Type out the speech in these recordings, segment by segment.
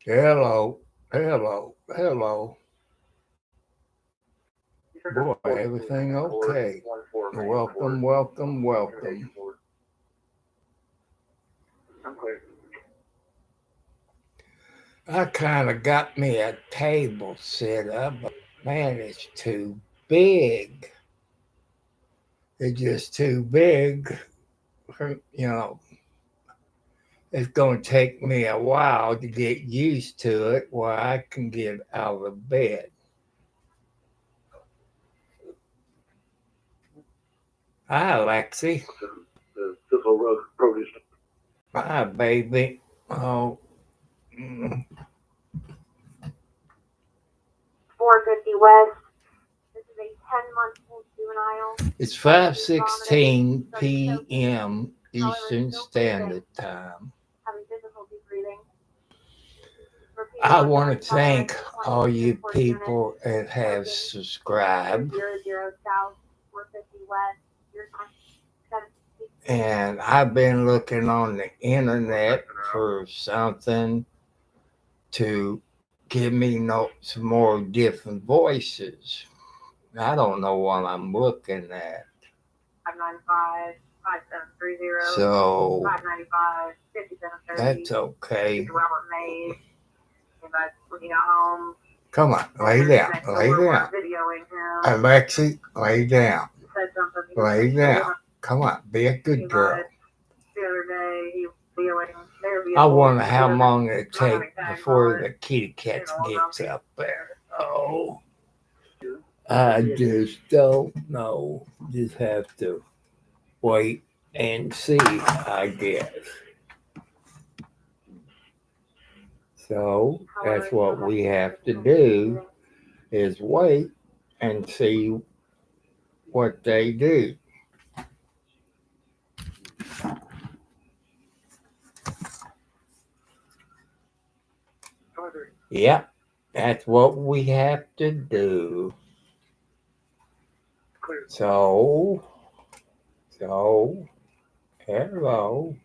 Hello, hello. Boy, everything okay. Welcome. I kind of got me a table set up, but man, it's too big. It's just too big. You know, it's going to take me a while to get used to it where I can get out of bed. Hi, Lexi. This whole road produce. Hi, baby. Oh, mm, 450 West. This is a 10-month-old juvenile. it's 5:16 p.m. Eastern Standard Time. Having difficulty breathing. I want to thank all you people that have subscribed. 00 South, 450 West. And I've been looking on the internet for something to give me some more different voices. I don't know what I'm looking at. 595, 5730. So 595, 5730. that's okay. Robert Mays. Anybody looking at home? Come on, lay down. Videoing him. Alexi, lay down. Said something. Lay down. Come on, be a good girl. The other day, he was videoing their I vehicle. wonder how long it takes before the kitty cat gets up there. Oh, I just don't know. Just have to wait and see, I guess. So that's what we have to do is wait and see what they do. Yep, that's what we have to do. So, hello, hello,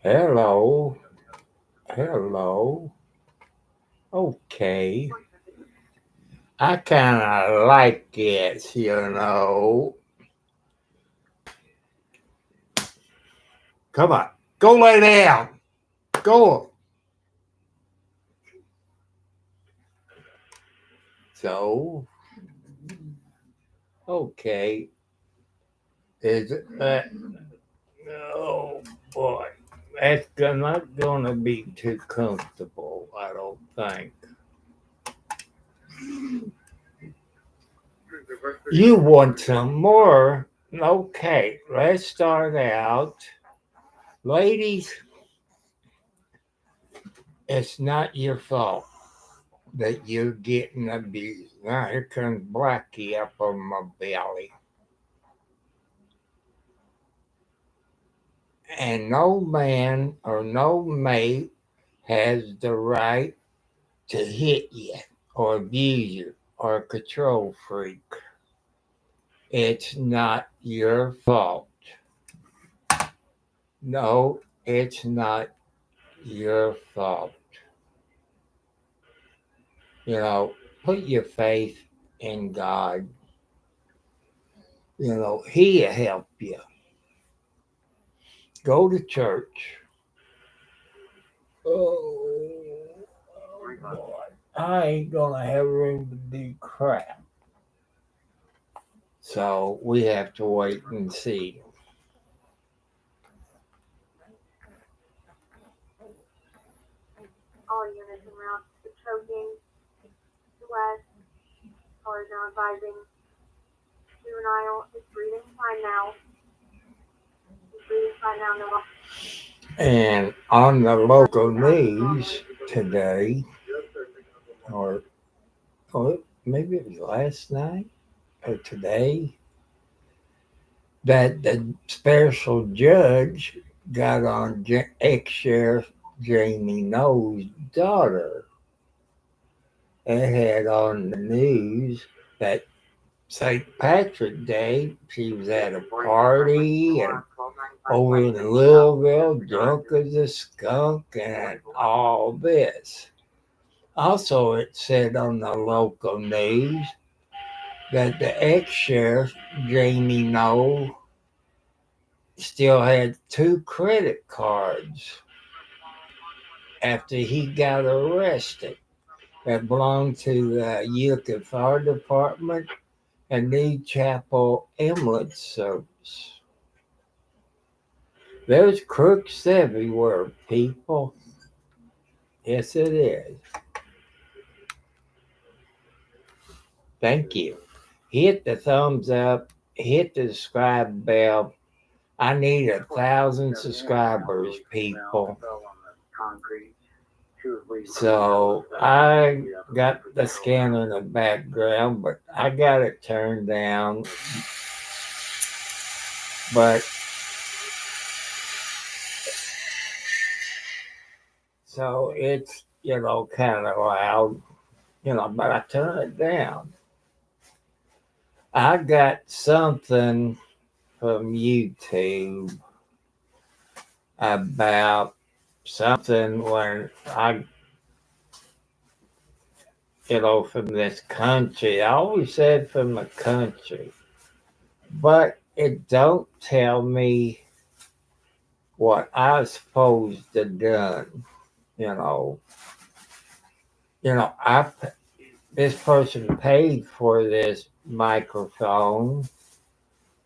hello, hello. Okay. I kind of like it, Come on, go lay down. Go. So, okay. Is it that? Oh boy, that's not gonna be too comfortable. I don't think. You want some more? Okay, let's start out. Ladies, it's not your fault that you're getting abused. Now, here comes Blackie up on my belly. And no man or no mate has the right to hit you or abuse you or a control freak. It's not your fault. No, it's not your fault. Put your faith in God. He'll help you. Go to church. Oh, boy. I ain't gonna have room to do crap. So we have to wait and see. All units en route to choking. West. Callers now advising. Juvenile is breathing fine now. He's breathing fine now. No. And on the local news today, or maybe it was last night or today, that the special judge got on ex-sheriff Jamie Noe's daughter. It had on the news that St. Patrick's Day, she was at a party and over in Louisville, drunk as a skunk, and all this. Also, it said on the local news that the ex-sheriff, Jamie Knoll, still had 2 credit cards after he got arrested that belonged to the Utica Fire Department and New Chapel Ambulance Service. There's crooks everywhere, people. Yes, it is. Thank you. Hit the thumbs up, hit the subscribe bell. I need 1,000 subscribers, people. So I got the scanner in the background, but I got it turned down. But so it's, kind of loud, but I turn it down. I got something from YouTube about something when I, from this country. I always said from the country, but it don't tell me what I was supposed to done. This person paid for this microphone,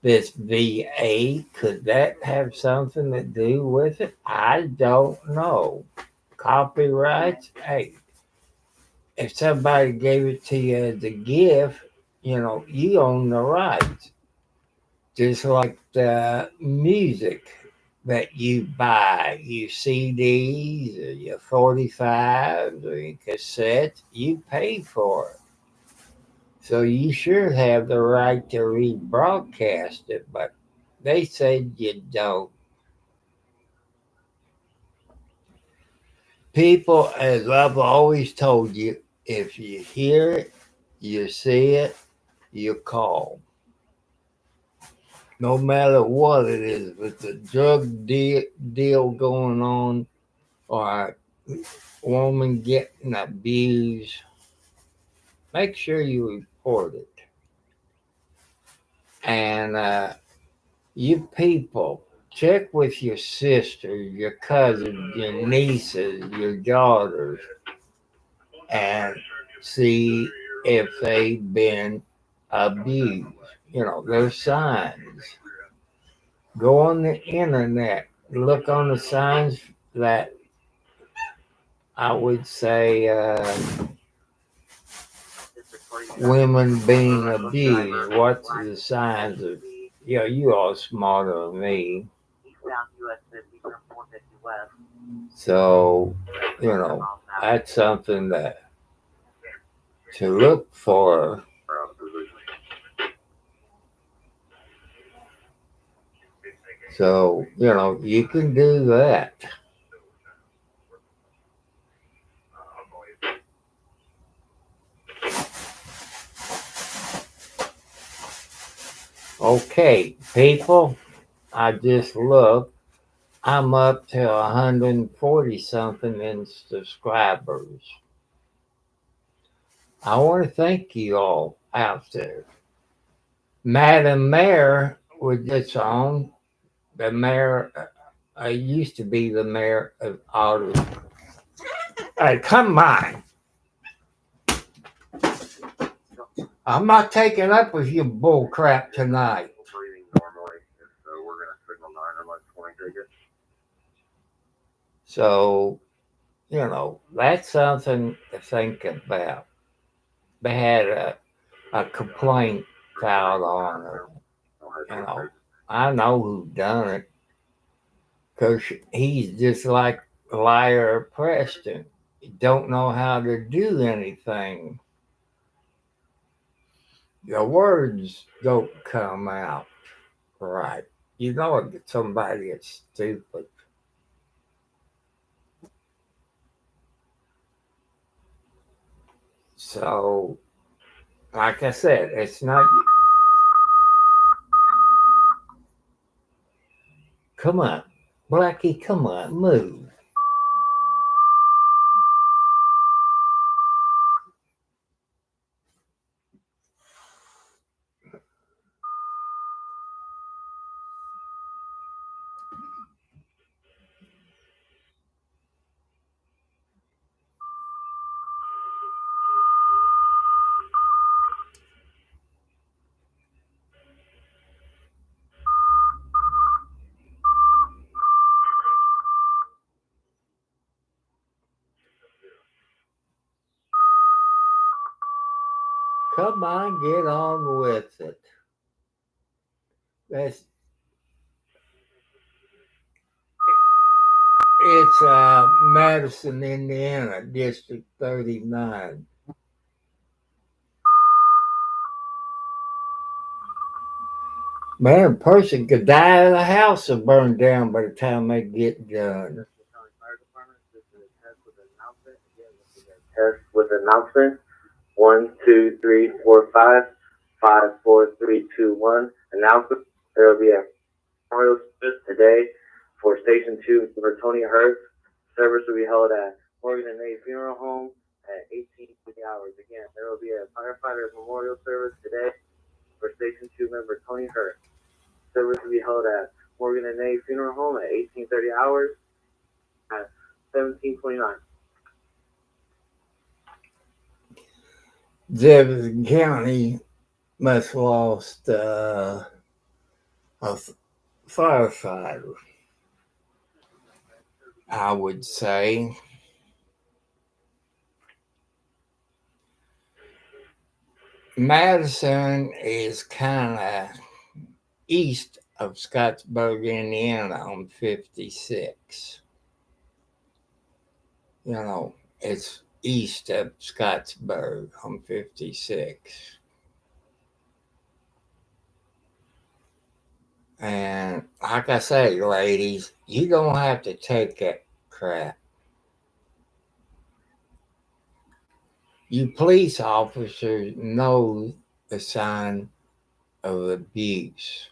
this V8. Could that have something to do with it? I don't know. Copyrights? Hey, if somebody gave it to you as a gift, you own the rights. Just like the music that you buy, your CDs, or your 45s, or your cassettes, you pay for it. So you sure have the right to rebroadcast it, but they said you don't. People, as I've always told you, if you hear it, you see it, you call. No matter what it is, if it's a drug deal going on or a woman getting abused, make sure you report it. And you people, check with your sisters, your cousins, your nieces, your daughters, and see if they've been abused. There's signs. Go on the internet, look on the signs that I would say women being abused. What's the signs of? You all smarter than me. So, that's something to look for. So, you can do that. Okay, people, I just looked. I'm up to 140 something in subscribers. I want to thank you all out there. Madam Mayor was just on. The mayor, I used to be the mayor of Ottawa. Hey, come on. I'm not taking up with your bull crap tonight. So, that's something to think about. They had a complaint filed on her. I know who done it. Because he's just like Liar Preston. He don't know how to do anything. The words don't come out right. Somebody is stupid. So, like I said, it's not. Come on. Blackie, come on, move. Come on, get on with it. It's Madison, Indiana, District 39. Man, a person could die in a house or burn down by the time they get done. Test with announcement. 1, 2, 3, 4, 5, 5, 4, 3, 2, 1. Announcement. There will be a memorial service today for Station 2 for Tony Hurst. Service will be held at Morgan and Nate Funeral Home at 18:50 hours. Again, there will be a firefighter memorial service today for Station 2 member Tony Hurst. Service will be held at Morgan and Nate Funeral Home at 18:30 hours at 17:29. Jefferson County must have lost a firefighter, I would say. Madison is kind of east of Scottsburg, Indiana on 56. You know, it's east of Scottsburg on 56. And like I say, ladies, you don't have to take that crap. You police officers know the sign of abuse.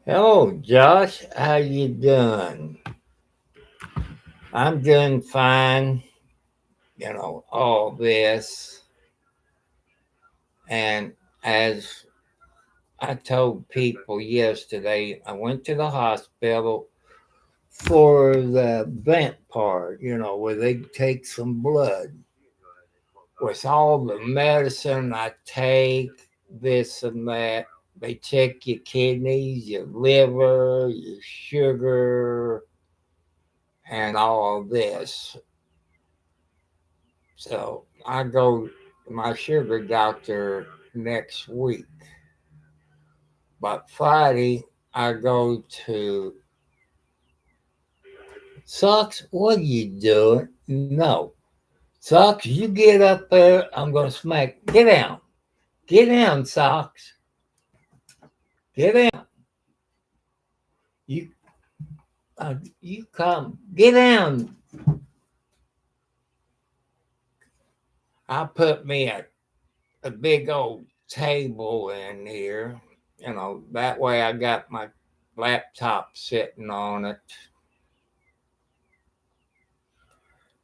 Hello, Josh. How you doing? I'm doing fine. You know, all this. And as I told people yesterday, I went to the hospital for the vent part, you know, where they take some blood. With all the medicine I take, this and that, they check your kidneys, your liver, your sugar, and all of this. So I go to my sugar doctor next week. But Friday, I go to Socks, what are you doing? No. Socks, you get up there, I'm going to smack. Get down. Get down, Socks. Get down. You come. Get down. I put me a big old table in here. You know, that way I got my laptop sitting on it.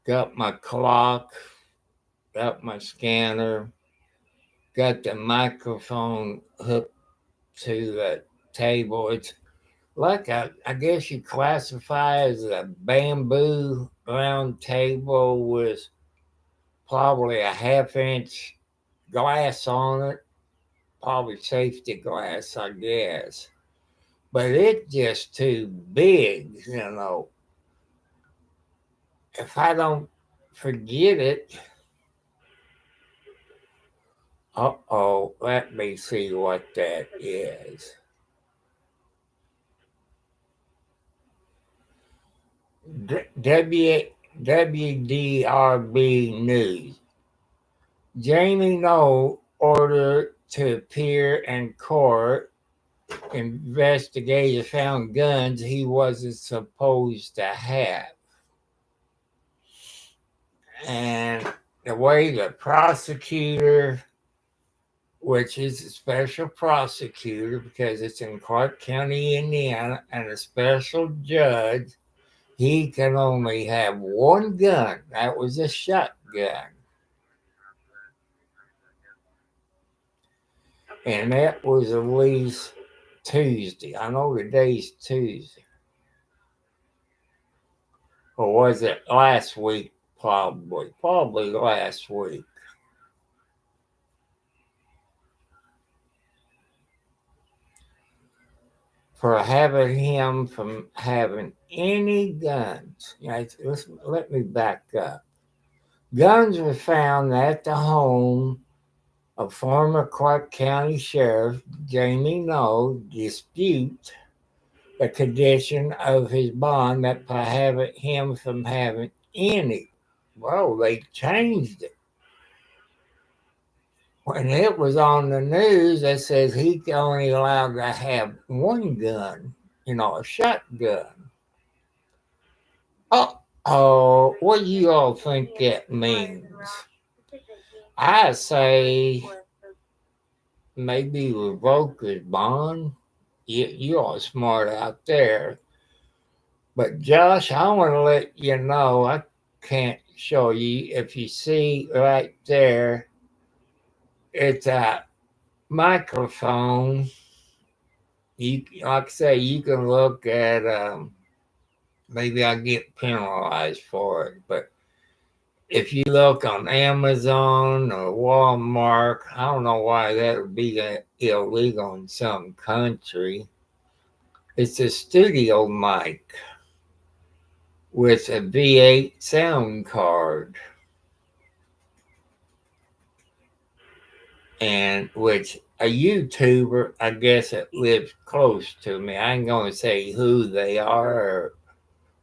Got my clock. Got my scanner. Got the microphone hooked to the table. It's like I guess you classify as a bamboo round table with probably a 1/2 inch glass on it, probably safety glass, I guess. But it's just too big, you know. If I don't forget it, let me see what that is. WDRB News. Jamie Knoll ordered to appear in court. Investigators found guns he wasn't supposed to have. And the way the prosecutor which is a special prosecutor because it's in Clark County, Indiana, and a special judge. He can only have one gun. That was a shotgun. And that was at least Tuesday. I know today's Tuesday. Or was it last week? Probably last week. For having him from having any guns. Let me back up. Guns were found at the home of former Clark County Sheriff Jamie Knoll dispute the condition of his bond that prohibited him from having any. Well, they changed it. When it was on the news, it says he only allowed to have one gun, a shotgun. Oh, what do you all think that means? I say maybe revoke his bond. You are smart out there. But Josh, I want to let you know, I can't show you. If you see right there, it's a microphone. Like I say, you can look at, maybe I get penalized for it, but if you look on Amazon or Walmart, I don't know why that would be illegal in some country. It's a studio mic with a V8 sound card. And which a YouTuber, I guess, it lives close to me. I ain't going to say who they are or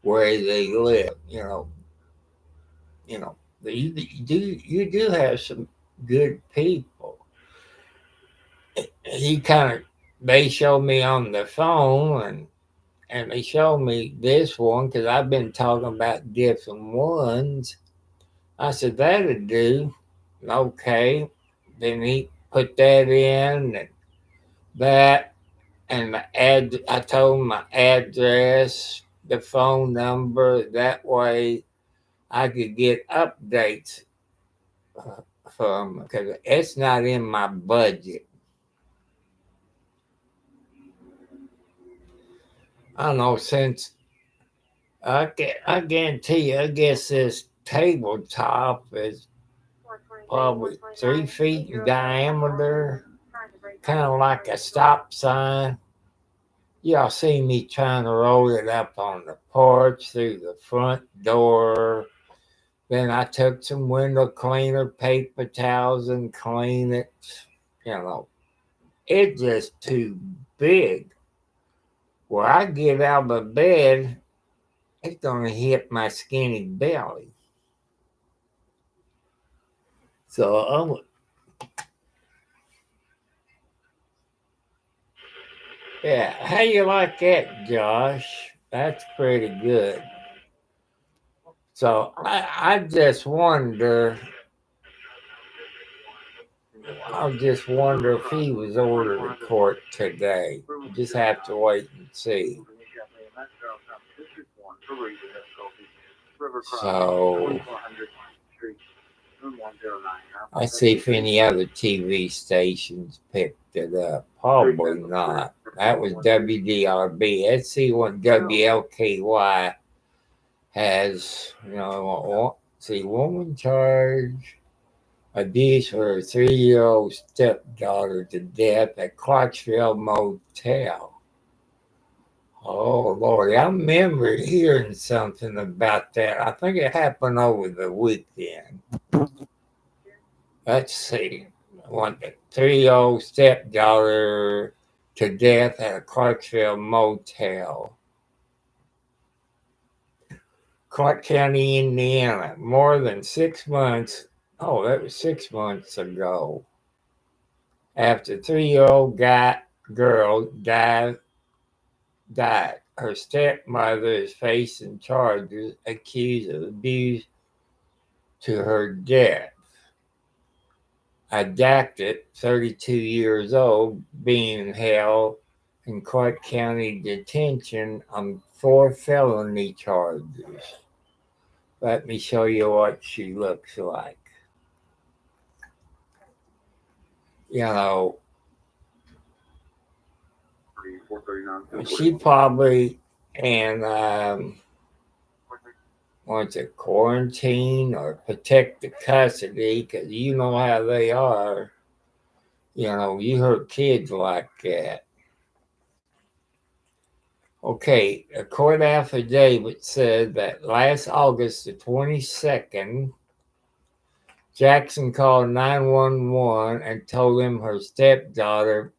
where they live. You do have some good people. They showed me on the phone and they showed me this one because I've been talking about different ones. I said, that'd do. Okay. Then he put that in and that and I told him my address, the phone number. That way I could get updates from, because it's not in my budget. I don't know, since I guarantee you, I guess this tabletop is probably 3 feet in diameter, kind of like a stop sign. Y'all see me trying to roll it up on the porch through the front door. Then I took some window cleaner, paper towels, and cleaned it. It's just too big. Where I get out of bed, it's going to hit my skinny belly. So yeah, how you like that, Josh? That's pretty good. So I just wonder if he was ordered to court today. Just have to wait and see. So I see if any other TV stations picked it up. Probably not. That was WDRB. Let's see what WLKY has. See, woman charged abuse her 3-year-old stepdaughter to death at Clarksville Motel. Oh, Lord, I remember hearing something about that. I think it happened over the weekend. Let's see. One 3-year-old stepdaughter to death at a Clarksville Motel. Clark County, Indiana. More than 6 months. Oh, that was 6 months ago. After 3-year-old girl died. Her stepmother is facing charges accused of abuse to her death. adapted, 32 years old, being held in Clark County detention on 4 felony charges. Let me show you what she looks like. You know, she probably in wants a quarantine or protective custody, because you know how they are. You know, you hurt kids like that. Okay, a court affidavit said that last August the 22nd, Jackson called 911 and told him her stepdaughter,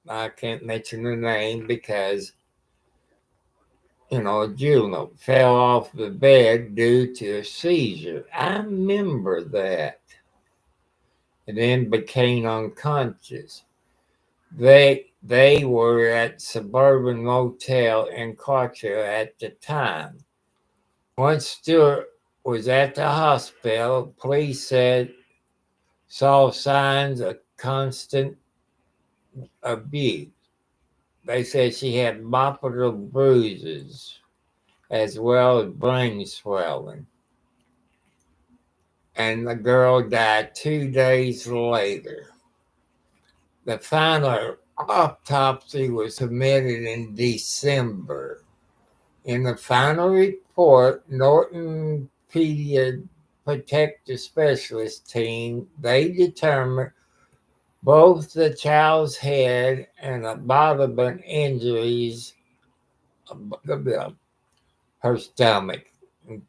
I can't mention her name because, you know, a juvenile, fell off the bed due to a seizure. I remember that. And then became unconscious. They were at Suburban Motel in Clarksville at the time. Once Stewart was at the hospital, police said saw signs of constant abuse. They said she had multiple bruises as well as brain swelling. And the girl died 2 days later. The final autopsy was submitted in December. In the final report, Norton Protective Specialist team, they determined both the child's head and abdominal injuries, her stomach.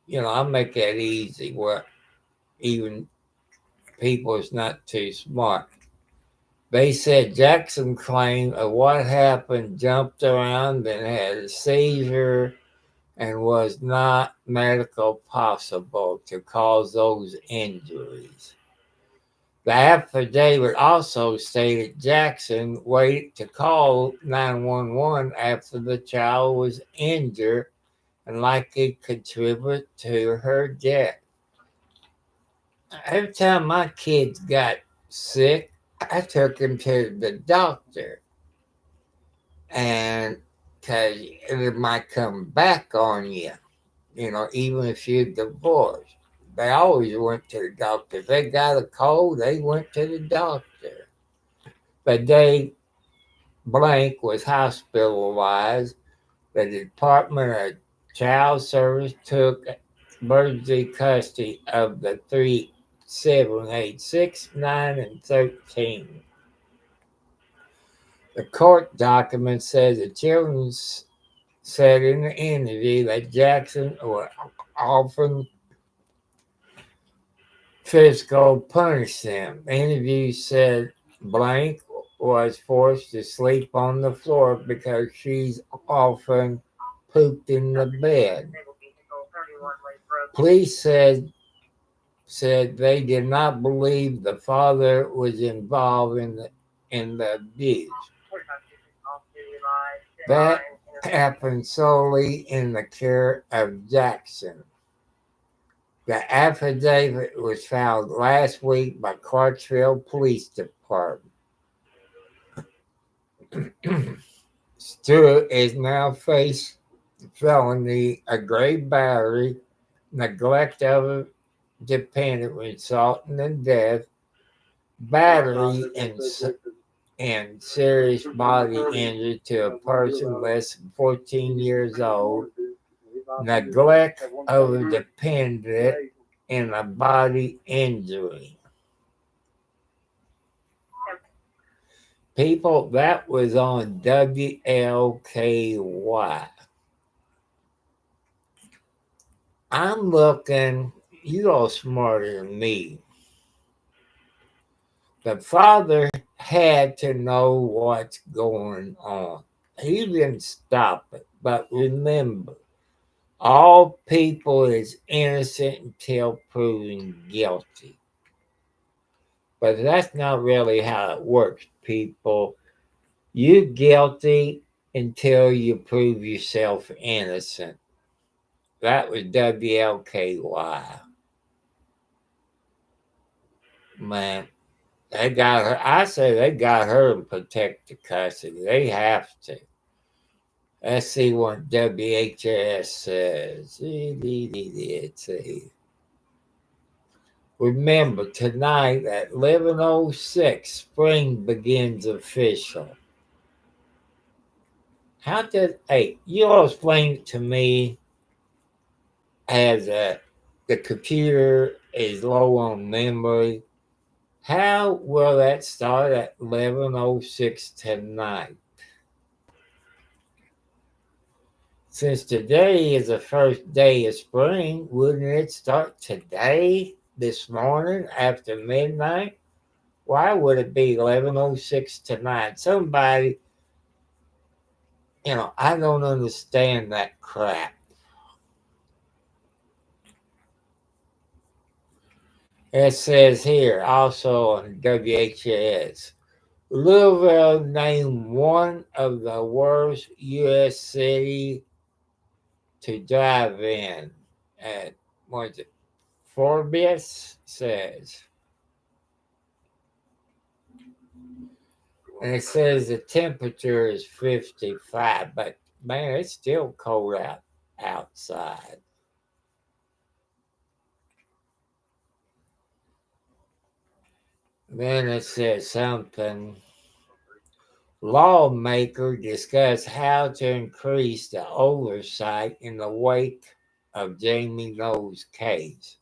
You know, I'll make that easy where even people is not too smart. They said Jackson claimed of what happened, jumped around and had a seizure, and was not medical possible to cause those injuries. The affidavit also stated Jackson waited to call 911 after the child was injured and likely contributed to her death. Every time my kids got sick, I took them to the doctor. And because it might come back on you, you know, even if you're divorced. They always went to the doctor. If they got a cold, they went to the doctor. But Dave Blank was hospitalized. The Department of Child Service took emergency custody of the 3, 7, 8, 6, 9, and 13. The court document says the children said in the interview that Jackson would often physical punish them. The interview said Blank was forced to sleep on the floor because she's often pooped in the bed. Police said they did not believe the father was involved in the abuse. That happened solely in the care of Jackson. The affidavit was filed last week by Clarksville Police Department. Stewart is now faced felony, aggravated battery, neglect of a dependent resulting in death, battery, and serious body injury to a person less than 14 years old, neglect of a dependent, and a body injury. People, that was on WLKY. I'm looking, you're all smarter than me. The father had to know what's going on. He didn't stop it. But remember, all people is innocent until proven guilty. But that's not really how it works, people. You're guilty until you prove yourself innocent. That was WLKY. Man, They got her. I say they got her in protective custody. They have to. Let's see what WHS says. Let's see. Remember, tonight at 11:06, spring begins official. How did, hey, you all explain it to me as the computer is low on memory. How will that start at 11:06 tonight? Since today is the first day of spring, wouldn't it start today, this morning, after midnight? Why would it be 11:06 tonight? Somebody, I don't understand that crap. It says here, also on WHS, Louisville named one of the worst U.S. cities to drive in. At, what is it, Forbes says. And it says the temperature is 55, but man, it's still cold outside. Then it says something. Lawmakers discuss how to increase the oversight in the wake of Jamie Knowles' case.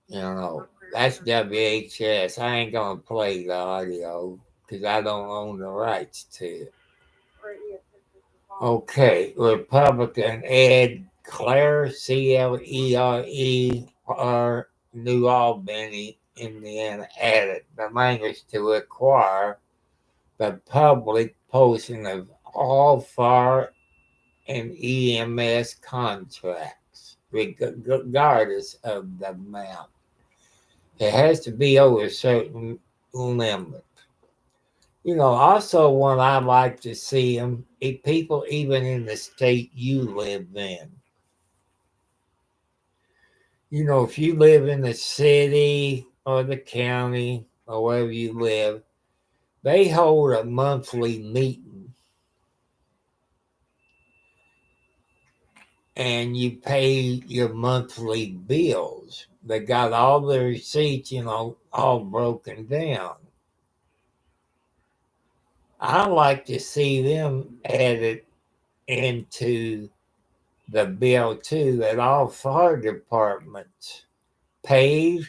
That's WHS. I ain't going to play the audio because I don't own the rights to it. Okay, Republican Ed Clare, Clerer, New Albany, Indiana, added the language to require the public posting of all fire and EMS contracts, regardless of the amount. It has to be over a certain limit. Also what I'd like to see them, people even in the state you live in. If you live in the city or the county or wherever you live, they hold a monthly meeting and you pay your monthly bills. They got all the receipts, all broken down. I like to see them added into the bill too, that all fire departments pay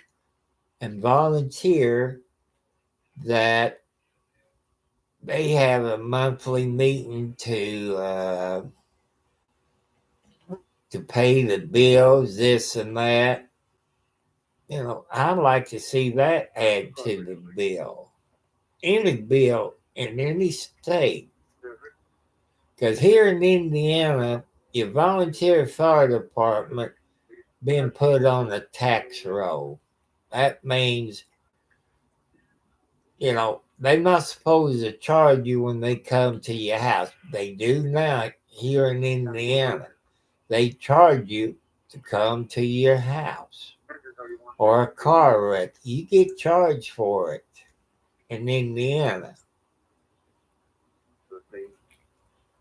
and volunteer that they have a monthly meeting to pay the bills, this and that. I'd like to see that add to the bill. Any bill in any state. Because here in Indiana, your volunteer fire department been put on the tax roll. That means, they're not supposed to charge you when they come to your house. They do now here in Indiana. They charge you to come to your house. Or a car wreck. You get charged for it in Indiana.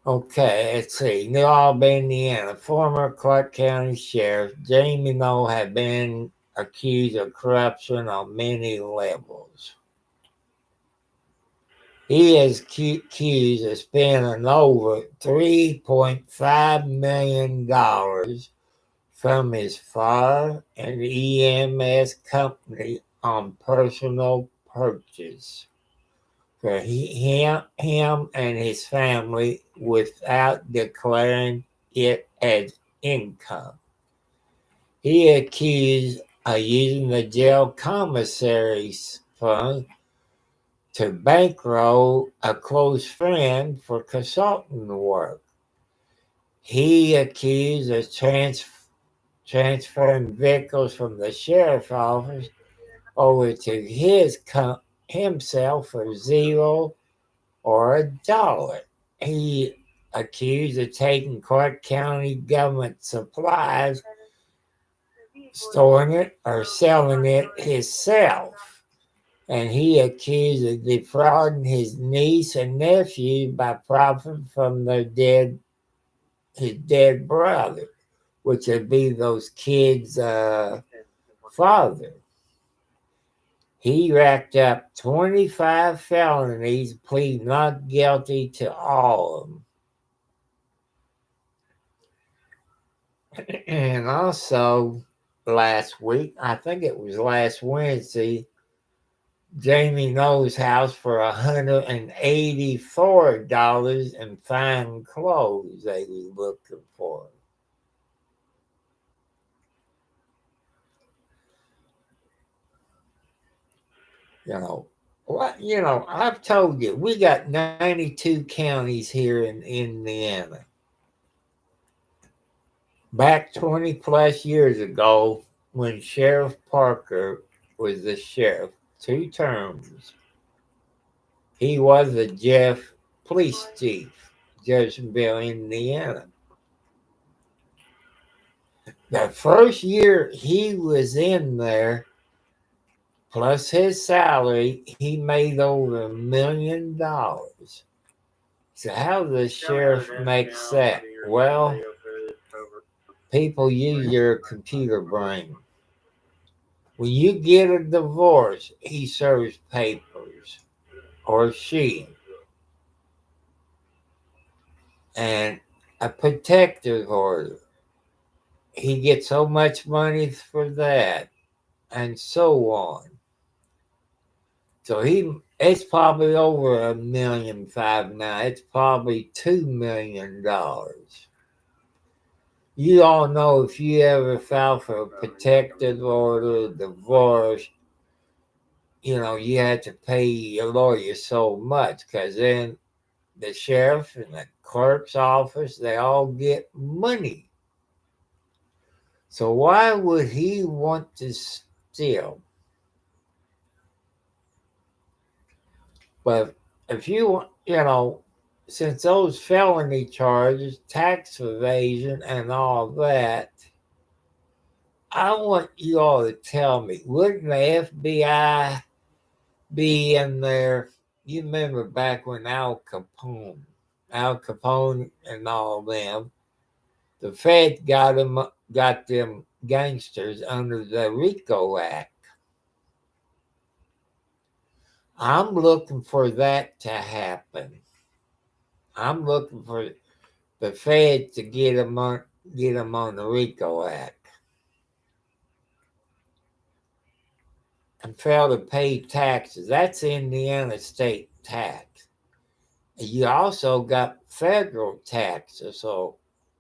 Okay, let's see. New Albany, Indiana. Former Clark County Sheriff Jamie Knowles had been accused of corruption on many levels. He is accused of spending over $3.5 million from his fire and EMS company on personal purchase for him and his family without declaring it as income. He accused of using the jail commissary's fund to bankroll a close friend for consulting work. He accused of transferring vehicles from the sheriff's office over to himself for $0 or $1. He accused of taking Clark County government supplies, storing it, or selling it himself. and he accused of defrauding his niece and nephew by profiting from his dead brother, which would be those kids' father. He racked up 25 felonies, pleading not guilty to all of them. And also, last week, I think it was last Wednesday, Jamie Knowles' house for $184 in fine clothes they was looking for. I've told you, we got 92 counties here in Indiana. Back 20 plus years ago, when Sheriff Parker was the sheriff, 2 terms, he was the police chief, Jeffersonville, Indiana. The first year he was in there, plus his salary, he made over $1 million. So how does the sheriff makes that? Well, people use your computer brain. When you get a divorce, he serves papers, or she. And a protective order, he gets so much money for that, and so on. So it's probably over $1.5 million now. It's probably $2 million. You all know if you ever file for a protective order, divorce, you had to pay your lawyer so much, because then the sheriff and the clerk's office, they all get money. So why would he want to steal? But if since those felony charges, tax evasion, and all that, I want you all to tell me, wouldn't the FBI be in there? You remember back when Al Capone and all them, the Fed got them gangsters under the RICO Act. I'm looking for that to happen. I'm looking for the Fed to get them on the RICO Act and fail to pay taxes. That's Indiana state tax. You also got federal taxes, so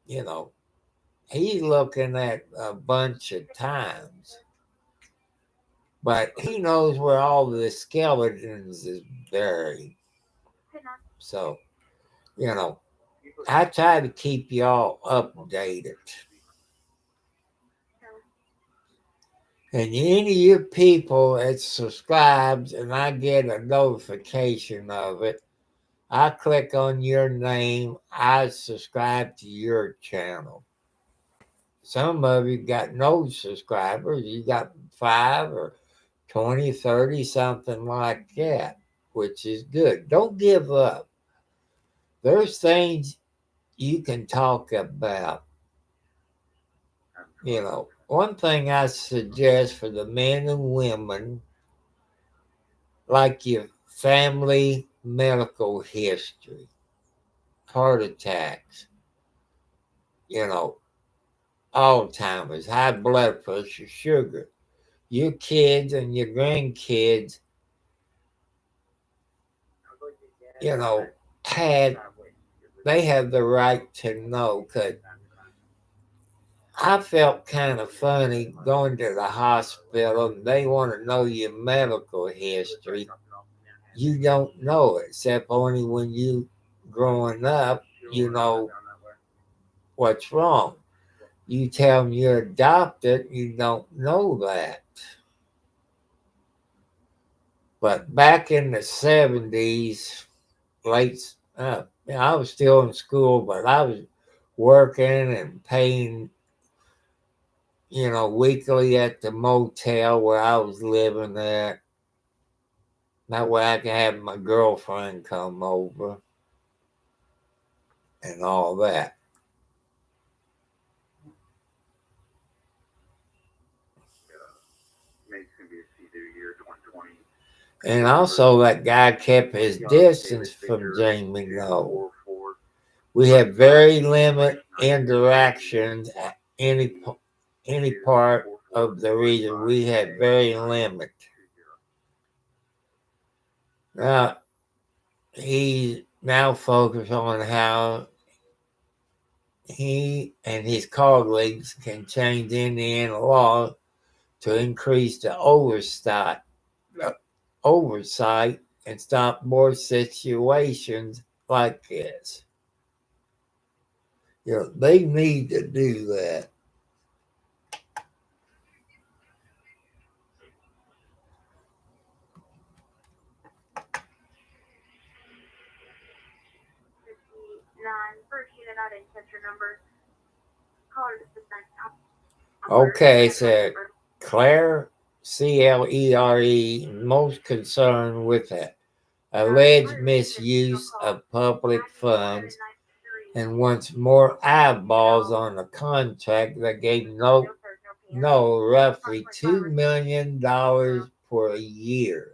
he's looking at a bunch of times. But he knows where all the skeletons is buried. So, I try to keep y'all updated. And any of your people that subscribes and I get a notification of it, I click on your name, I subscribe to your channel. Some of you got no subscribers. You got 5 or 20, 30, something like that, which is good. Don't give up. There's things you can talk about. One thing I suggest for the men and women, like your family medical history, heart attacks, Alzheimer's, high blood pressure, sugar, your kids and your grandkids, they have the right to know, because I felt kind of funny going to the hospital and they want to know your medical history. You don't know it, except only when you growing up, you know what's wrong. You tell them you're adopted, you don't know that. But back in the 70s, I was still in school, but I was working and paying, weekly at the motel where I was living at. That way I can have my girlfriend come over and all that. And also, that guy kept his distance from Jamie Noel. We have very limited interactions at any part of the region. We have very limited. Now, he now focused on how he and his colleagues can change Indiana law to increase the oversight and stop more situations like this. You know, they need to do that. First unit, I didn't catch your number. Caller disconnect. Okay, so Claire, CLERE, most concerned with the alleged misuse of public funds and wants more eyeballs on a contract that gave no roughly $2 million for a year.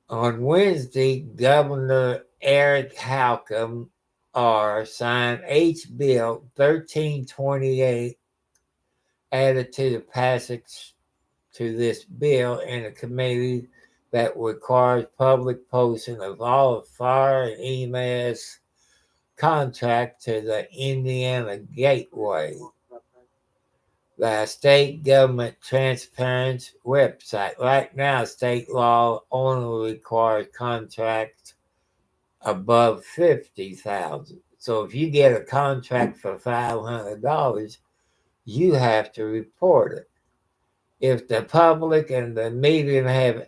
On Wednesday, Governor Eric Holcomb signed H. Bill 1328, added to the passage to this bill in a committee that requires public posting of all fire and EMS contract to the Indiana Gateway, the state government transparency website. Right now, state law only requires contracts above $50,000. So if you get a contract for $500, you have to report it. If the public and the media have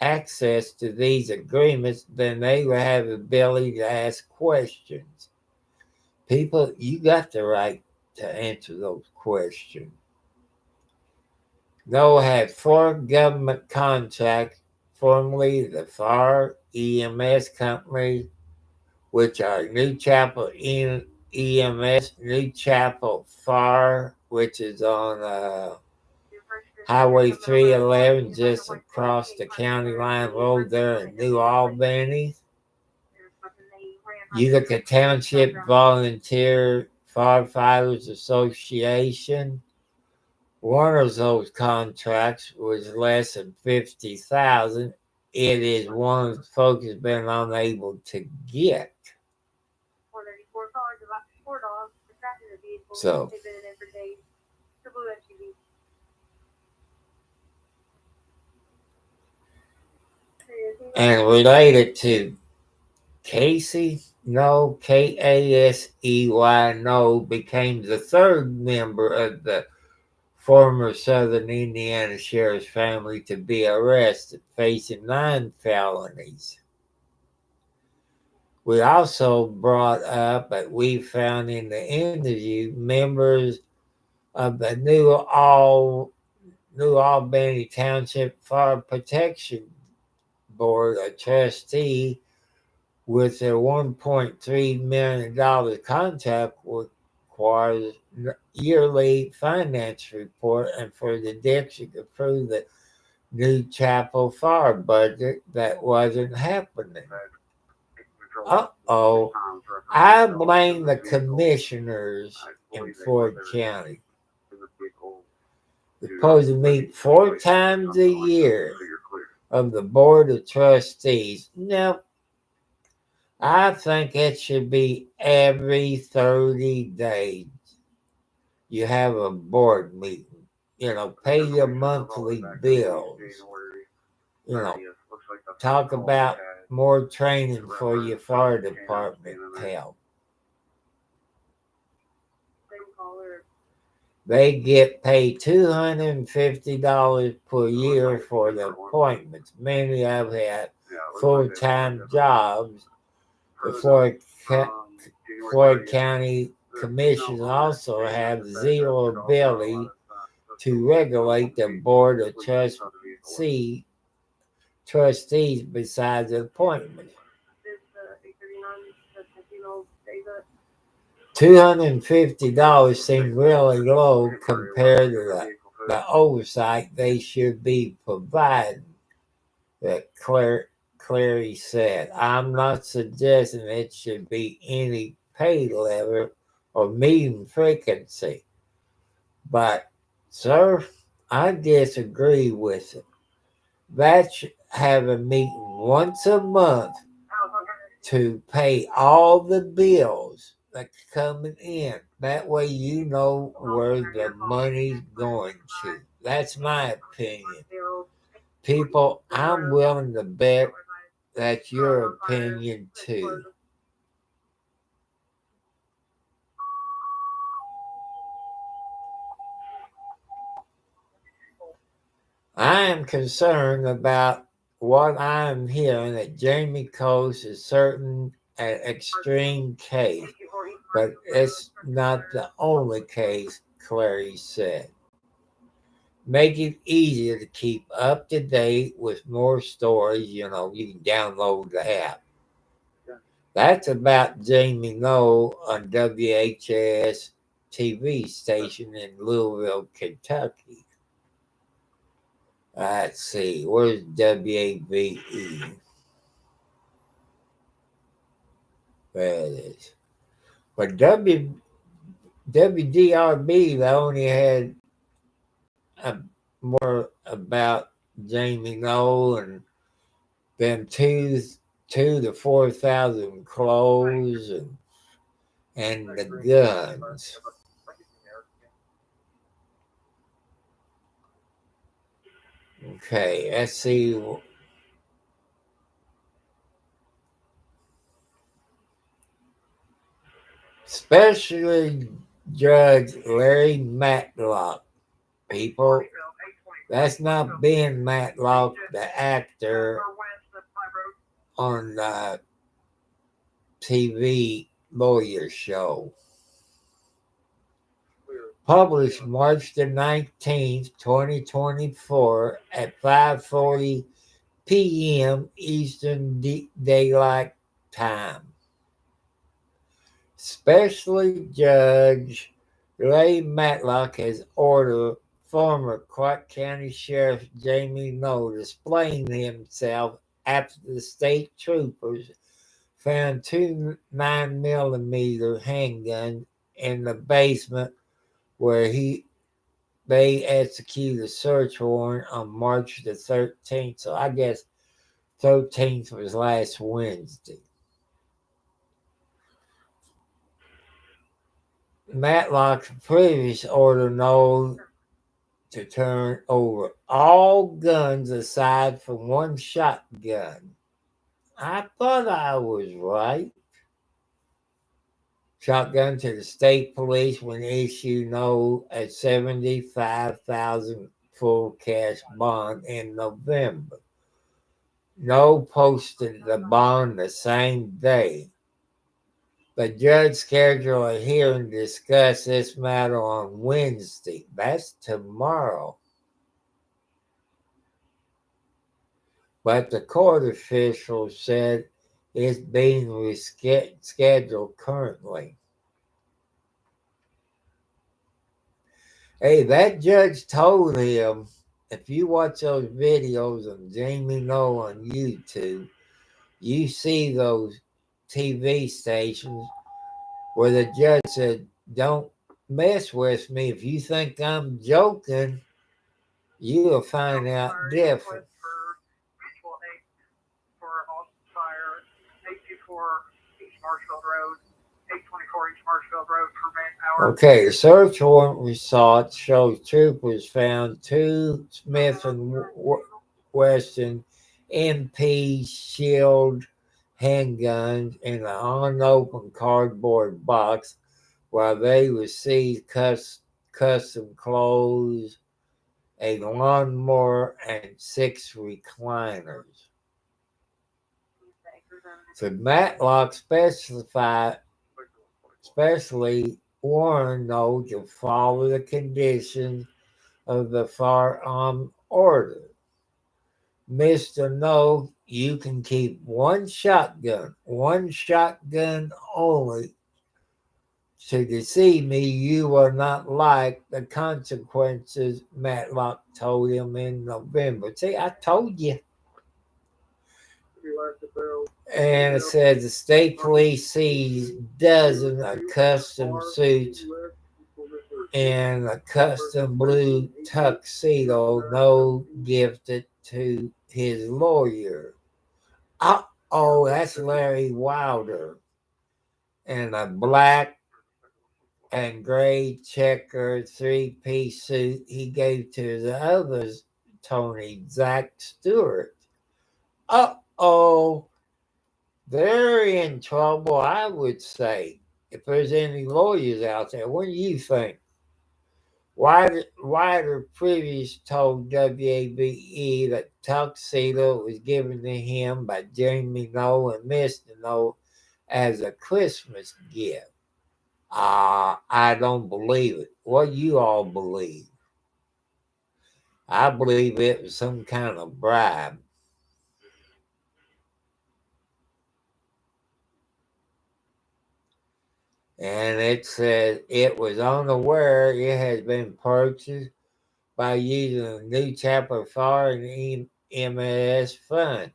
access to these agreements, then they will have the ability to ask questions. People, you got the right to answer those questions. Noel had 4 government contracts, formerly the Fire EMS Company, which are New Chapel EMS, New Chapel Fire, which is on Highway 311, just across the county line road there in New Albany. Utica Township Volunteer Firefighters Association. One of those contracts was less than $50,000. It is one of the folks has been unable to get. 434 callers, about 4 dogs, distracted the vehicle. So. They've been in there for days. The blue SUV. And related to Casey, Kasey, became the 3rd member of the former Southern Indiana Sheriff's family to be arrested, facing 9 felonies. We also brought up, but we found in the interview, members of the New Albany Township Fire Protection Board, a trustee with their $1.3 million contract requires yearly finance report, and for the district to approve the New Chapel fire budget, that wasn't happening. I blame the commissioners in Ford County. They're supposed to meet 4 times a year of the Board of Trustees. No, I think it should be every 30 days. You have a board meeting. You know, pay your monthly bills. You know, talk about more training for your fire department help. They get paid $250 per year for the appointments. Many of them have full-time jobs. The Floyd County Commission also have zero ability to regulate the Board of Trustees trustees besides the appointment. Is the 839 the casino stays at? $250 seems really low compared to the oversight they should be providing, that Clary said. I'm not suggesting it should be any pay level or meeting frequency, but, sir, I disagree with it. That should have a meeting once a month to pay all the bills that coming in. That way you know where the money's going to. That's my opinion. People, I'm willing to bet that's your opinion too. I am concerned about what I'm hearing that Jamie Coast is certain an extreme case, but it's not the only case, Clary said. Make it easier to keep up to date with more stories. You can download the app. That's about Jamie Noel on WHS TV station in Louisville, Kentucky. Let's see, where's WAVE? There it is. But WDRB, they only had more about Jamie Noel and them 2,000 to 4,000 clothes and the guns. Okay, let's see. Especially Judge Larry Matlock. People, that's not Ben Matlock, the actor on the TV lawyer show. Published March the 19th, 2024 at 5:40 p.m. Eastern Daylight Time. Specially Judge Ray Matlock has ordered former Clark County Sheriff Jamie Noel to explain himself after the state troopers found 2 9mm handguns in the basement where they executed a search warrant on March the 13th. So I guess 13th was last Wednesday. Matlock's previous order Noel to turn over all guns aside from one shotgun. I thought I was right. Shotgun to the state police when issued Noel a $75,000 full cash bond in November. Noel posted the bond the same day. The judge scheduled a hearing to discuss this matter on Wednesday. That's tomorrow. But the court official said it's being rescheduled currently. Hey, that judge told him, if you watch those videos of Jamie Noel on YouTube, you see those TV stations where the judge said, don't mess with me. If you think I'm joking, you'll find out different. For Austin Fire, 824 East Marshfield Road, 824 East Marshfield Road for manpower. Okay, the search warrant results shows troopers found 2 Smith and Wesson MP Shield handguns in an unopened cardboard box, while they received custom clothes, a lawnmower, and 6 recliners. So Matlock especially warned Noel to follow the conditions of the firearm order. Mr. No, you can keep one shotgun only. To deceive me, you will not like the consequences, Matlock told him in November. See, I told you. And it said the state police seized dozens of custom suits and a custom blue tuxedo No gifted to his lawyer. Oh, that's Larry Wilder. And a black and gray checkered three-piece suit he gave to the others, Tony, Zach Stewart. Uh-oh. They're in trouble, I would say. If there's any lawyers out there, what do you think? Wilder previously told WABE that tuxedo was given to him by Jamie Noel and Mr. Noel as a Christmas gift. I don't believe it. What do you all believe? I believe it was some kind of bribe. And it said it was unaware it has been purchased by using a new chapter foreign EMS fund.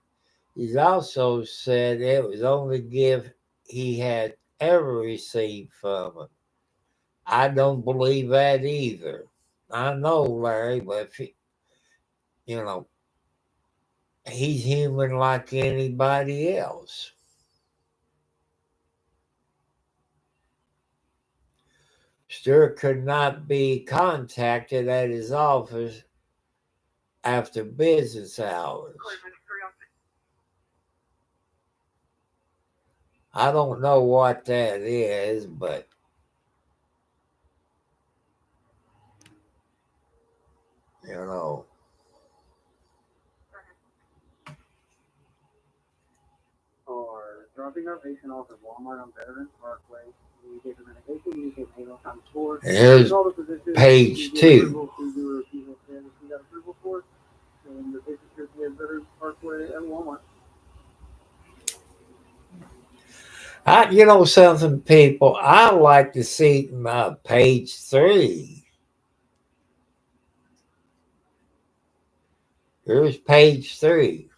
He's also said it was the only gift he had ever received from him. I don't believe that either. I know Larry, but if he's human like anybody else. Stewart could not be contacted at his office after business hours. I don't know what that is, but Or dropping our patient off at Walmart on Veterans Parkway. We get the medication, you get mail times 4. Here's page 2. We got approval for it, and the patient should be at Veterans Parkway at Walmart. Something, people, I like to see page 3. Here's page 3.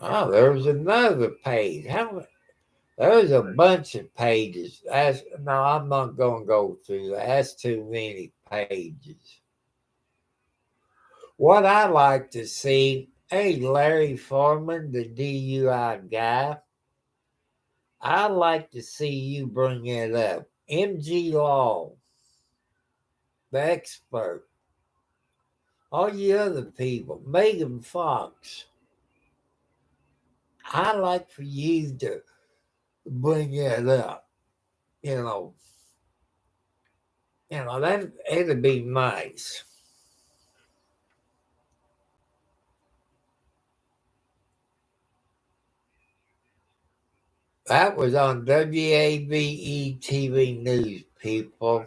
Oh, there's another page. There's a bunch of pages. No, I'm not going to go through that. That's too many pages. What I like to see, hey, Larry Foreman, the DUI guy, I like to see you bring it up. MG Law, the expert, all you other people, Megan Fox. I like for you to bring it up. That it'd be nice. That was on WABE TV News, people.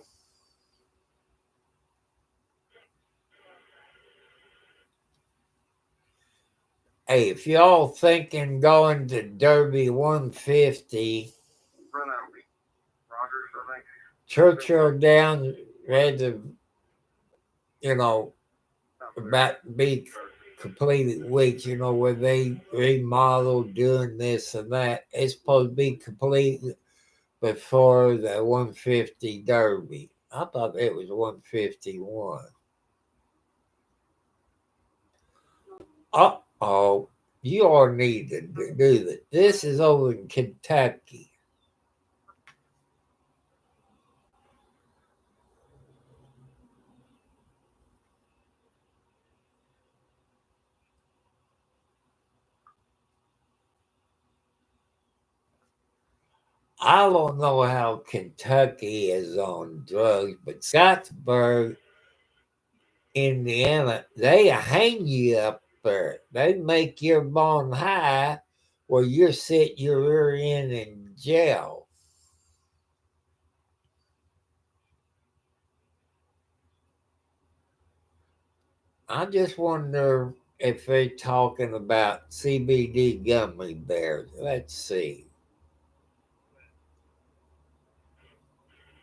Hey, if y'all thinking going to Derby 150, Churchill Downs had to, about to be completed weeks, where they remodeled, doing this and that. It's supposed to be completed before the 150 Derby. I thought it was 151. Uh-oh. You all need to do that. This is over in Kentucky. I don't know how Kentucky is on drugs, but Scottsburg, Indiana, they hang you up there. They make your bond high where you sit your rear end in jail. I just wonder if they're talking about CBD gummy bears. Let's see.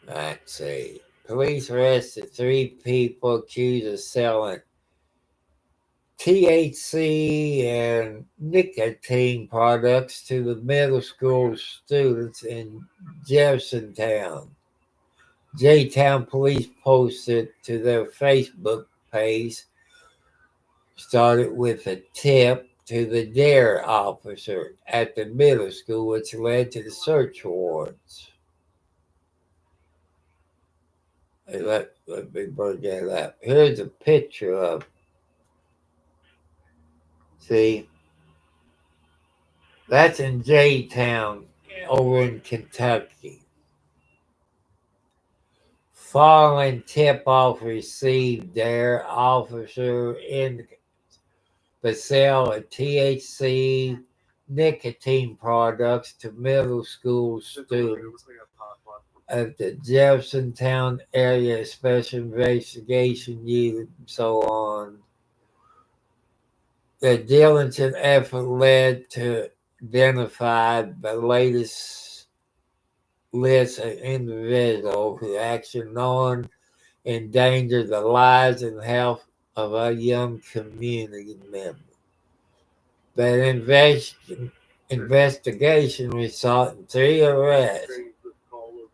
Let's see. Police arrested 3 people accused of selling THC and nicotine products to the middle school students in Jeffersontown. J-Town police posted to their Facebook page, started with a tip to the DARE officer at the middle school, which led to the search warrants. Let me bring that up. Here's a picture of, see, that's in J-Town over in Kentucky. Following tip-off received, their officer in the sale of THC nicotine products to middle school students at the Jeffersontown Area Special Investigation Unit and so on. The diligent effort led to identify the latest list of individuals who actually known endanger the lives and health of a young community member. That investigation resulted in 3 arrests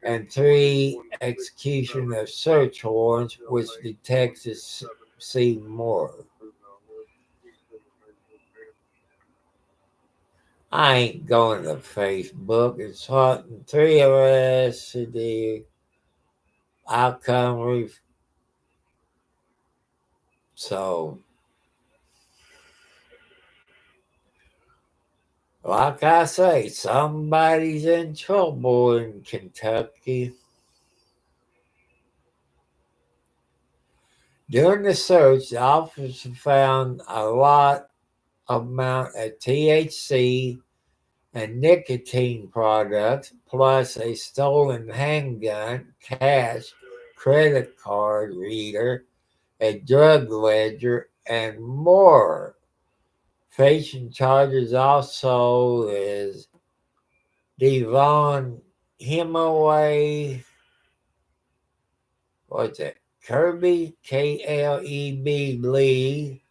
and 3 execution of search warrants, which detectives see more. I ain't going to Facebook. It's hot and 3 arrests. The outcome. So, like I say, somebody's in trouble in Kentucky. During the search, the officer found a lot amount of THC and nicotine products, plus a stolen handgun, cash, credit card reader, a drug ledger, and more. Facing charges also is Devon Hemaway, what's it? Kirby, Kleb Lee,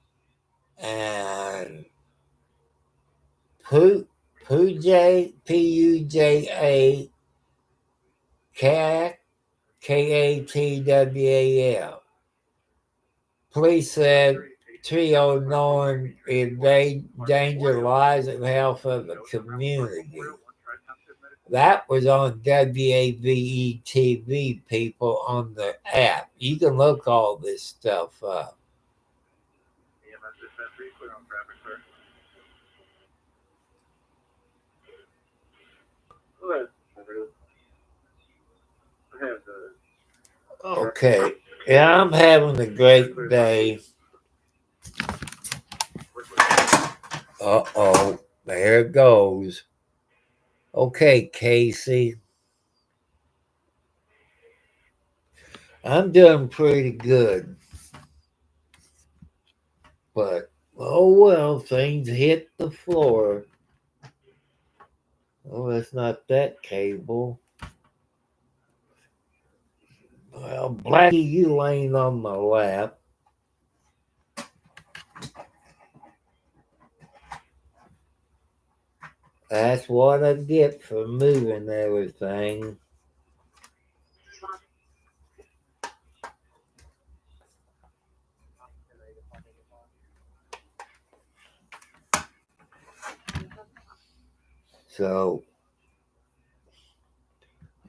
and Puja, Puja, Katwal. Police said trio knowing they danger lives and health of the community. That was on WAVE TV, people, on the app. You can look all this stuff up. Okay. Yeah, I'm having a great day. Uh-oh. There it goes. Okay, Casey. I'm doing pretty good. But, oh well, things hit the floor. Oh, that's not that cable. Well, Blackie, you laying on my lap. That's what I get for moving everything. So,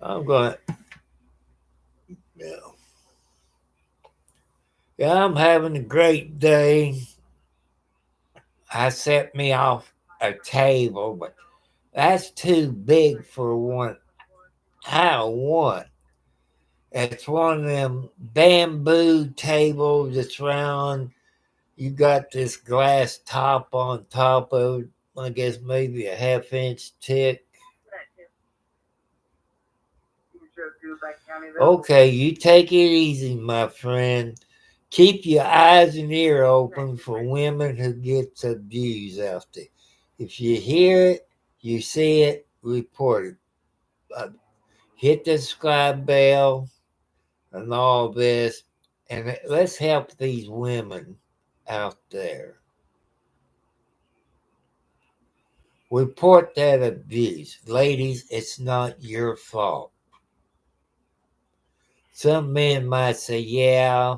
I'm going to... Yeah, I'm having a great day. I set me off a table, but that's too big for one. I don't want. It's one of them bamboo tables that's round. You got this glass top on top of it, I guess maybe a half-inch thick. Okay, you take it easy, my friend. keep your eyes and ear open for women who get abused out there. If you hear it, you see it, report it. Hit the subscribe bell and all this, and let's help these women out there. Report that abuse. Ladies, it's not your fault. Some men might say, yeah,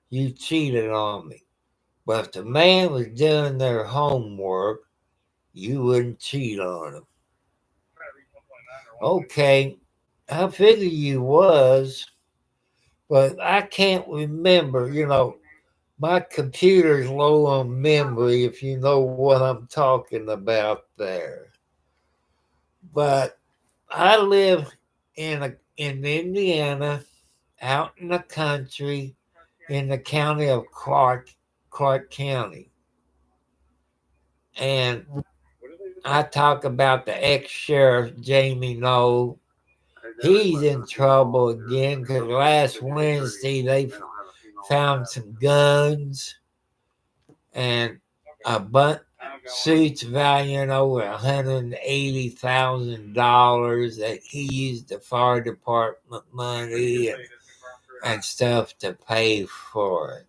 you cheated on me. But if the man was doing their homework, you wouldn't cheat on him. Okay, I figure you was, but I can't remember. My computer's low on memory, if you know what I'm talking about there. But I live in Indiana, out in the country, in the county of Clark County. And I talk about the ex-sheriff, Jamie Knoll. He's in trouble again because last Wednesday they found some guns and a bunch suits valuing over $180,000 that he used the fire department money and stuff to pay for it.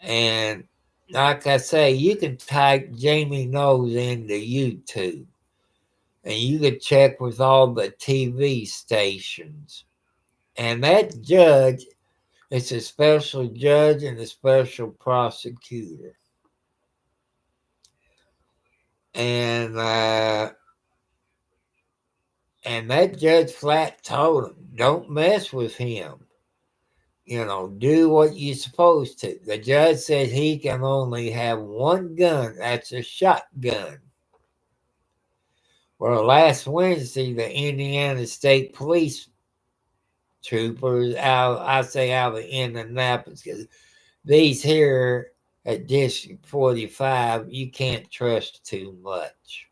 And like I say, you can type Jamie Knows into YouTube and you can check with all the TV stations. And that judge, it's a special judge and a special prosecutor. And that judge flat told him, don't mess with him. Do what you're supposed to. The judge said he can only have one gun. That's a shotgun. Well, last Wednesday, the Indiana State Police troopers out of Indianapolis, because these here at District 45, you can't trust too much.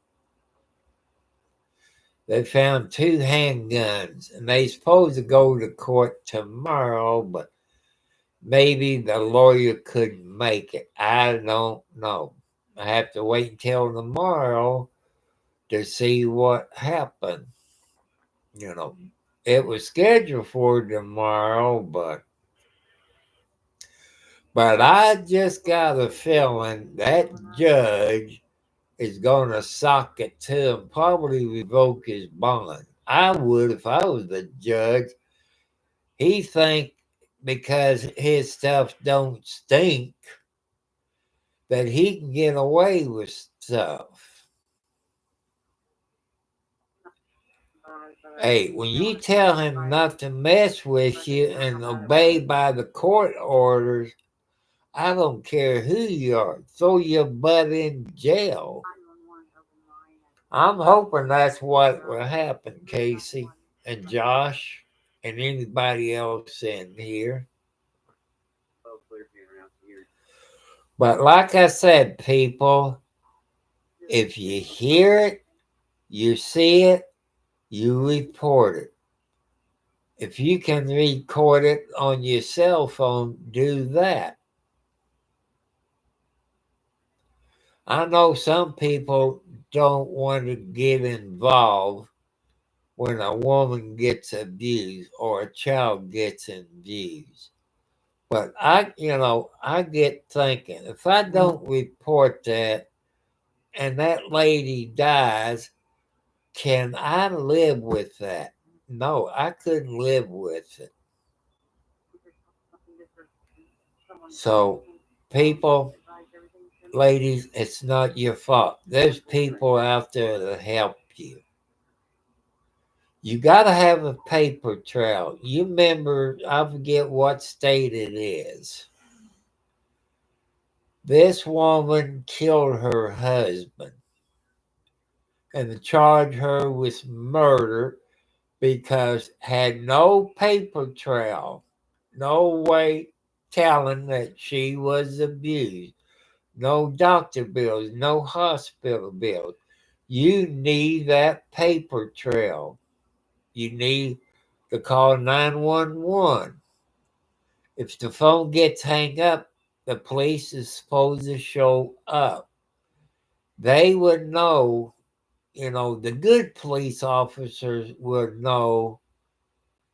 They found 2 handguns, and they supposed to go to court tomorrow, but maybe the lawyer couldn't make it. I don't know. I have to wait until tomorrow to see what happened. It was scheduled for tomorrow, but I just got a feeling that judge is going to sock it to him, probably revoke his bond. I would if I was the judge. He think because his stuff don't stink that he can get away with stuff. Hey, when you tell him not to mess with you and obey by the court orders, I don't care who you are. Throw your butt in jail. I'm hoping that's what will happen, Casey and Josh and anybody else in here. But like I said, people, if you hear it, you see it, you report it. If you can record it on your cell phone, do that. I know some people don't want to get involved when a woman gets abused or a child gets abused. But I get thinking, if I don't report that and that lady dies, can I live with that? No, I couldn't live with it. So, people, ladies, it's not your fault. There's people out there to help you. You got to have a paper trail. You remember, I forget what state it is. This woman killed her husband and charged her with murder because had no paper trail, no way telling that she was abused, no doctor bills, no hospital bills. You need that paper trail. You need to call 911. If the phone gets hung up, the police is supposed to show up. They would know, the good police officers would know.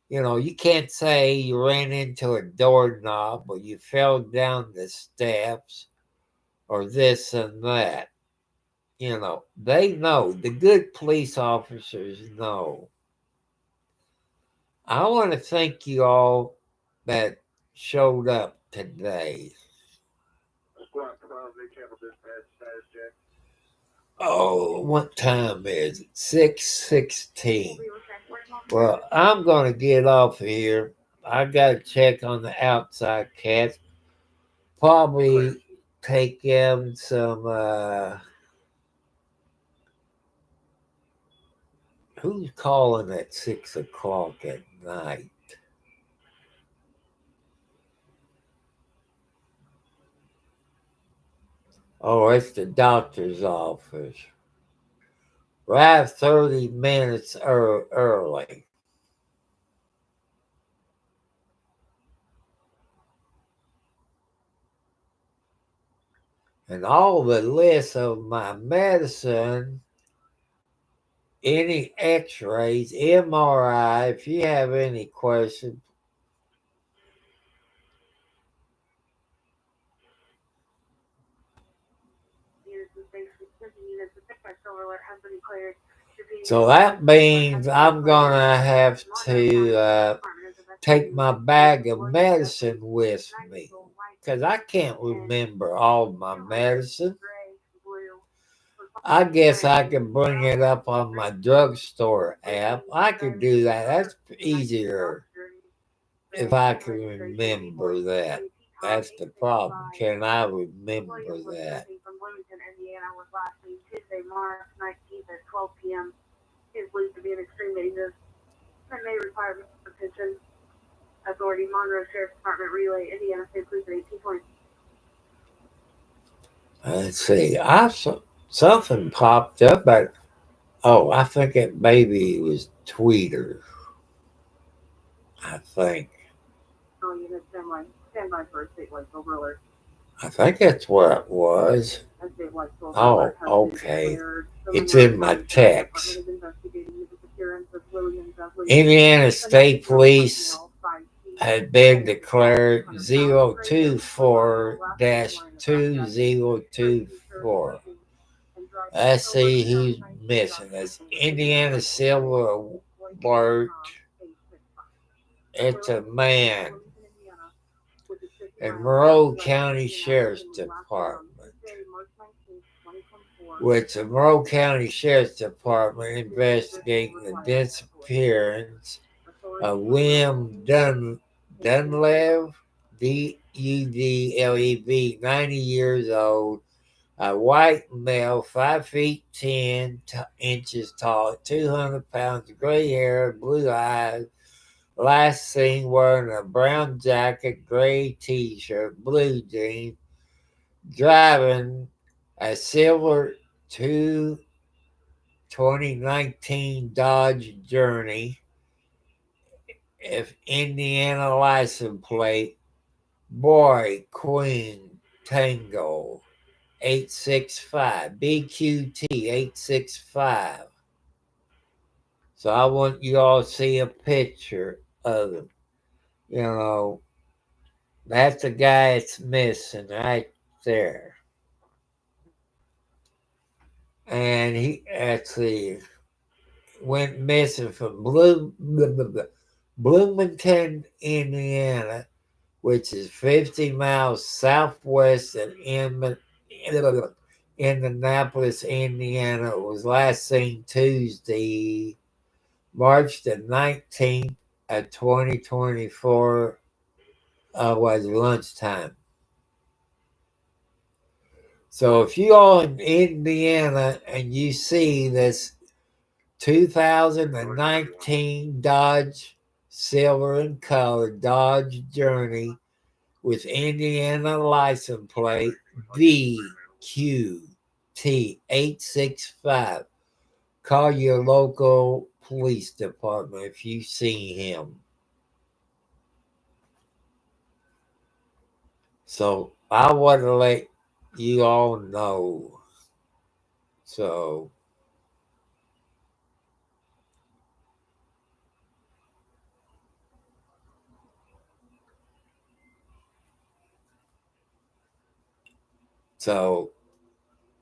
You can't say you ran into a doorknob or you fell down the steps or this and that. They know. The good police officers know. I want to thank you all that showed up today. Oh, what time is it? 6:16. Well, I'm going to get off of here. I got to check on the outside cats. Probably take them some, who's calling at 6 o'clock at night? Oh, it's the doctor's office. Arrive 30 minutes early. And all the list of my medicine, any x-rays, MRI, if you have any questions. So that means I'm going to have to take my bag of medicine with me because I can't remember all my medicine. I guess I could bring it up on my drugstore app. I could do that. That's easier if I can remember that. That's the problem. Can I remember that? From Bloomington, Indiana, was last week, Tuesday, March 19th at 12 p.m. Is believed to be an extreme dangerous and may require attention. Authority, Monroe Sheriff's Department, Relay, Indiana State Police at 1820. Let's see. Something popped up, but I think it maybe was Tweeter. I think. Oh, you had stand by for a statewide silver alert. I think that's what it was. Oh, okay. It's in my text. Indiana State Police had been declared 024-2024. Let's see who's missing. That's Indiana Silver Alert. It's a man. And Monroe County Sheriff's Department. Which the Monroe County Sheriff's Department investigating the disappearance of William Dunlev, Dudlev, 90 years old, a white male, 5 feet 10 inches tall, 200 pounds, gray hair, blue eyes. Last seen wearing a brown jacket, gray t-shirt, blue jeans, driving a silver 2019 Dodge Journey, if Indiana license plate, Boy Queen Tango 865, BQT 865. So I want you all to see a picture of him. That's the guy that's missing right there. And he actually went missing from Bloomington, Indiana, which is 50 miles southwest of Indianapolis, Indiana. It was last seen Tuesday, March the 19th of 2024. Was lunchtime. So if you are in Indiana and you see this 2019 Dodge silver and color Dodge Journey with Indiana license plate VQT 865, call your local police department if you see him. So I want to let you all know. So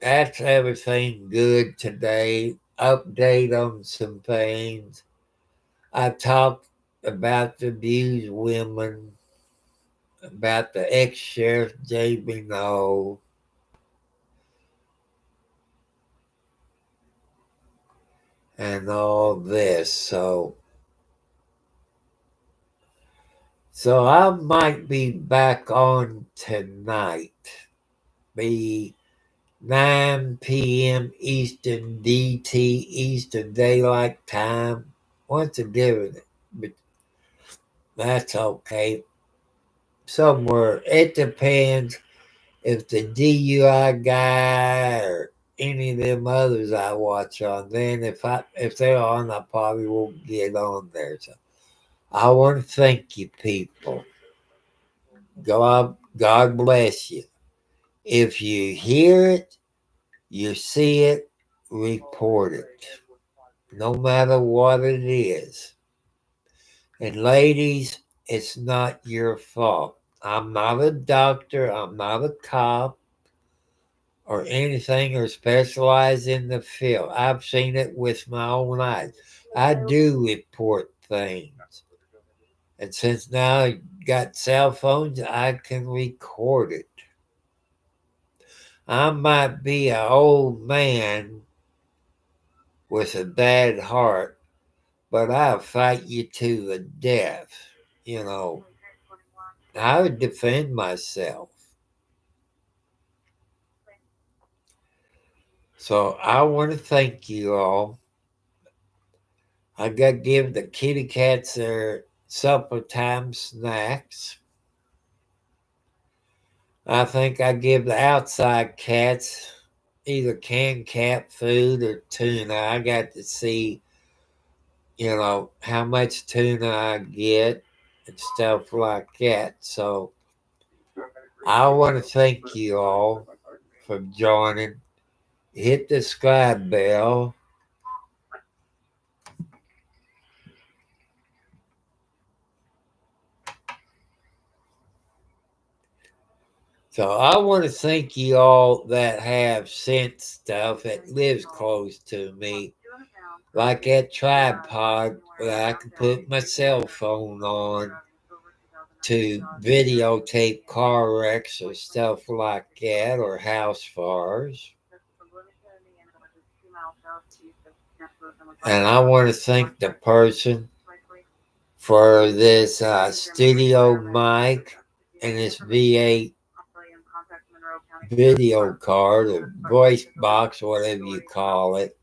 that's everything good today. Update on some things. I talked about the abused women, about the ex-sheriff J.B. Knoll, and all this. So I might be back on tonight. Be 9 p.m. Eastern DT, Eastern Daylight Time. What's the difference? But that's okay. Somewhere. It depends if the DUI guy or any of them others I watch on. Then if they're on, I probably won't get on there. So I want to thank you, people. God bless you. If you hear it, you see it, report it. No matter what it is. And ladies, it's not your fault. I'm not a doctor. I'm not a cop or anything or specialize in the field. I've seen it with my own eyes. I do report things. And since now I got cell phones, I can record it. I might be an old man with a bad heart, but I'll fight you to the death. You know, I would defend myself. So I want to thank you all. I got to give the kitty cats their supper time snacks. I think I give the outside cats either canned cat food or tuna. I got to see, how much tuna I get and stuff like that. So I want to thank you all for joining. Hit the subscribe bell. So I want to thank you all that have sent stuff that lives close to me, like that tripod that I can put my cell phone on to videotape car wrecks or stuff like that, or house fires. And I want to thank the person for this studio mic and this V8 video card or voice box, whatever you call it.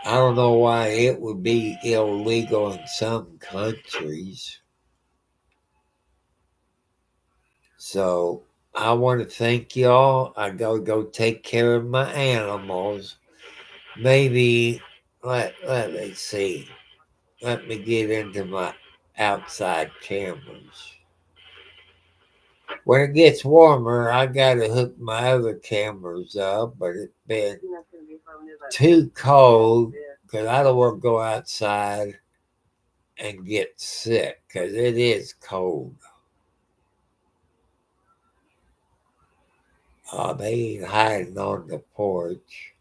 I don't know why it would be illegal in some countries. So I want to thank y'all. I gotta go take care of my animals. Maybe let me see. Let me get into my outside cameras. When it gets warmer, I gotta hook my other cameras up, but it's been too cold because I don't want to go outside and get sick because it is cold. They ain't hiding on the porch.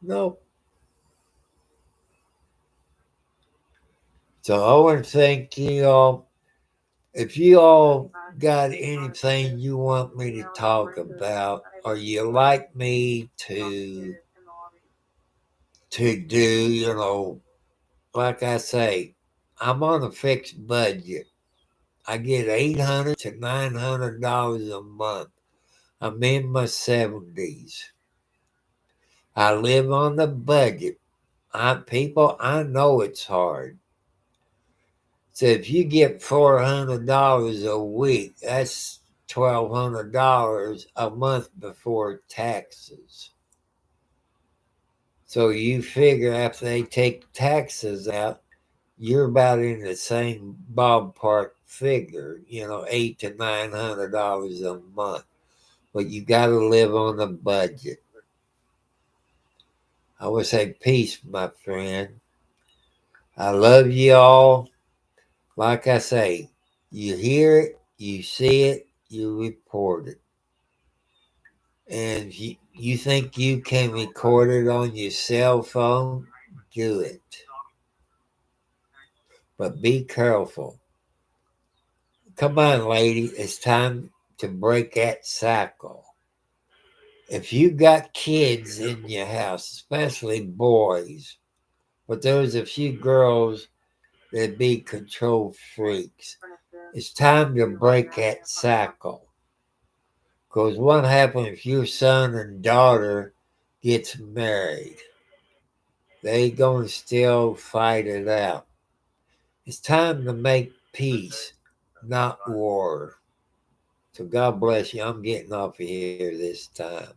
Nope. So I want to thank you all. If you all got anything you want me to talk about, or you like me to do, like I say, I'm on a fixed budget. I get $800 to $900 a month. I'm in my 70s. I live on the budget. People, I know it's hard. So if you get $400 a week, that's $1,200 a month before taxes. So you figure after they take taxes out, you're about in the same ballpark figure, $800 to $900 a month. But you got to live on a budget. I would say peace, my friend. I love you all. Like I say, you hear it, you see it, you report it. And if you think you can record it on your cell phone, do it. But be careful. Come on, lady. It's time to break that cycle. If you got kids in your house, especially boys, but there's a few girls that be control freaks, it's time to break that cycle. Because what happens if your son and daughter gets married? They gonna still fight it out. It's time to make peace, not war. So God bless you. I'm getting off of here this time.